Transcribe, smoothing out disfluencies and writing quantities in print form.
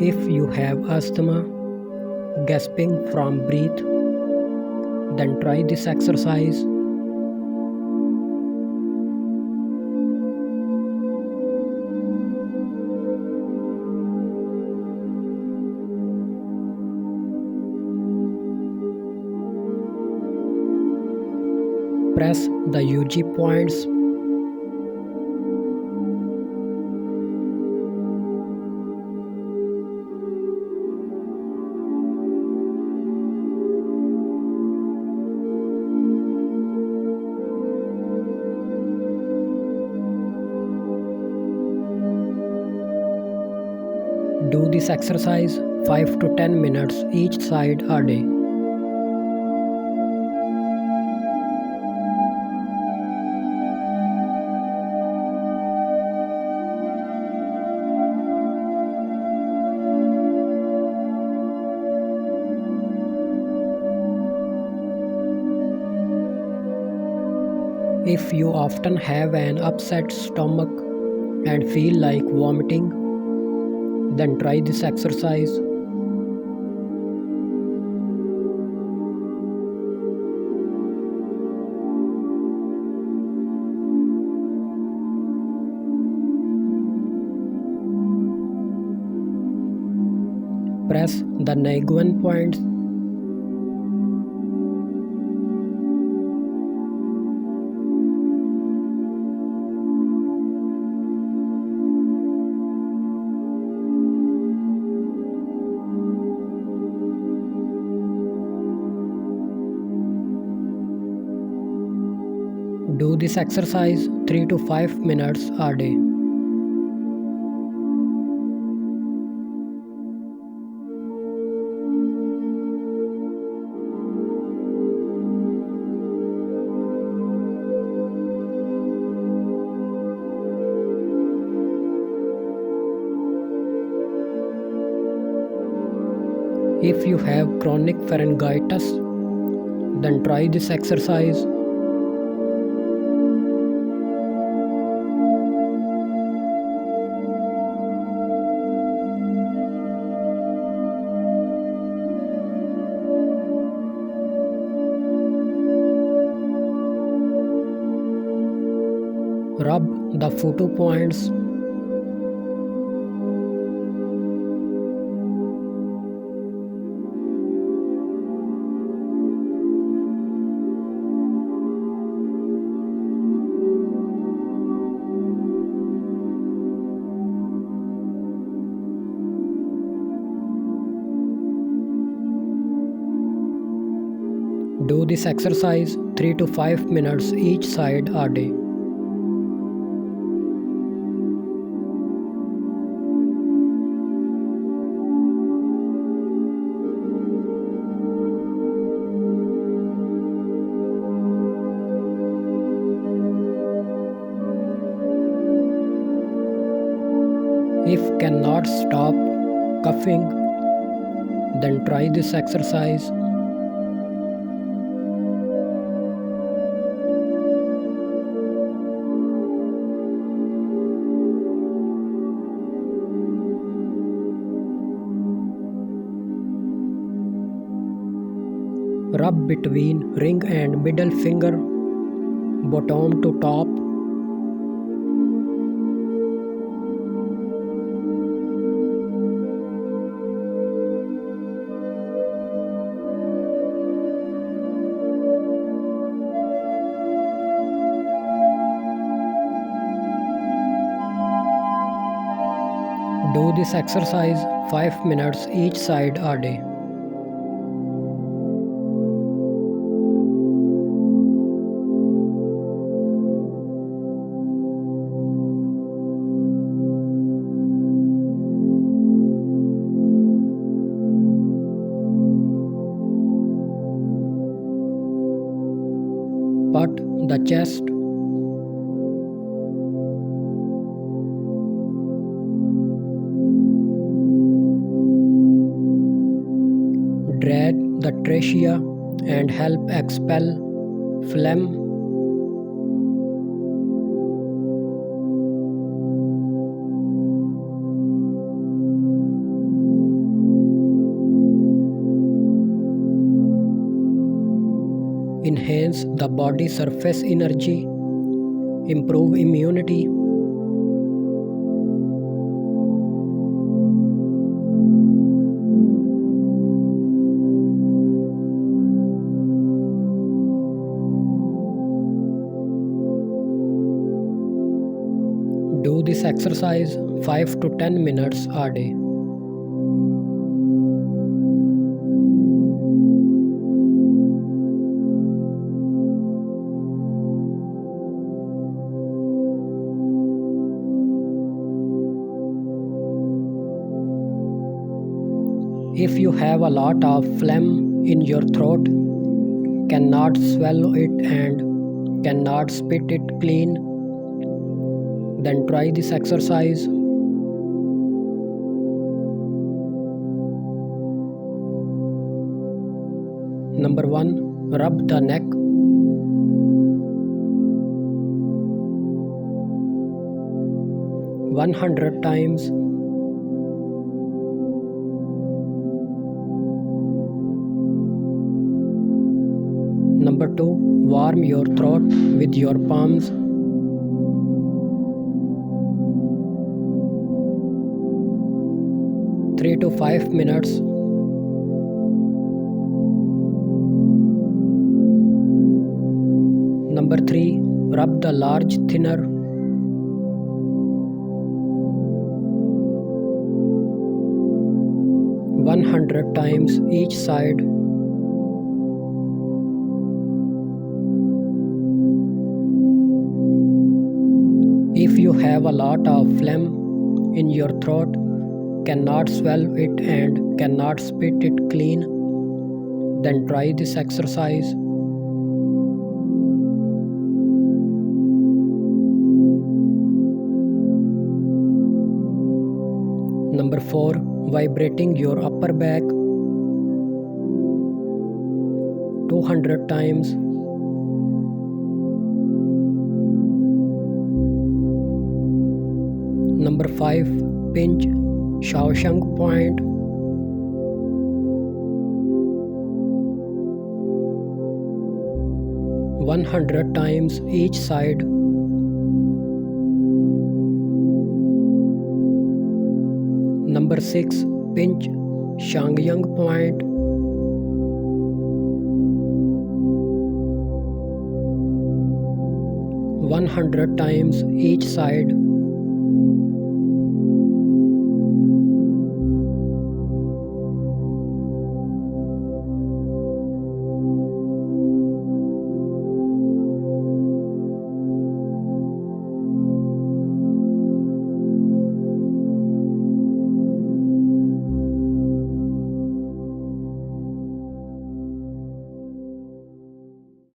If you have asthma, gasping from breath, then try this exercise. Press the UG points. Do this exercise 5 to 10 minutes each side a day. If you often have an upset stomach and feel like vomiting, then try this exercise. Press the Naguan points. Do this exercise 3 to 5 minutes a day. If you have chronic pharyngitis, then try this exercise. Rub the photo points. Do this exercise 3 to 5 minutes each side a day. If cannot stop coughing, then try this exercise. Rub between ring and middle finger, bottom to top. Do this exercise 5 minutes each side a day. Pat the chest. Drag the trachea and help expel phlegm. enhance the body surface energy, improve immunity. Do this exercise 5 to 10 minutes a day. If you have a lot of phlegm in your throat, cannot swallow it and cannot spit it clean, then try this exercise. Number 1. Rub the neck. One 100 times. Number 2. Warm your throat with your palms. Three to 5 minutes. Number 3. Rub the large thinner. One 100 times each side. If you have a lot of phlegm in your throat, cannot swallow it and cannot spit it clean, then try this exercise. Number 4. Vibrating your upper back 200 times. Number 5. Pinch Shawshank point. One 100 times each side. Number 6. Pinch Shangyang point. One 100 times each side.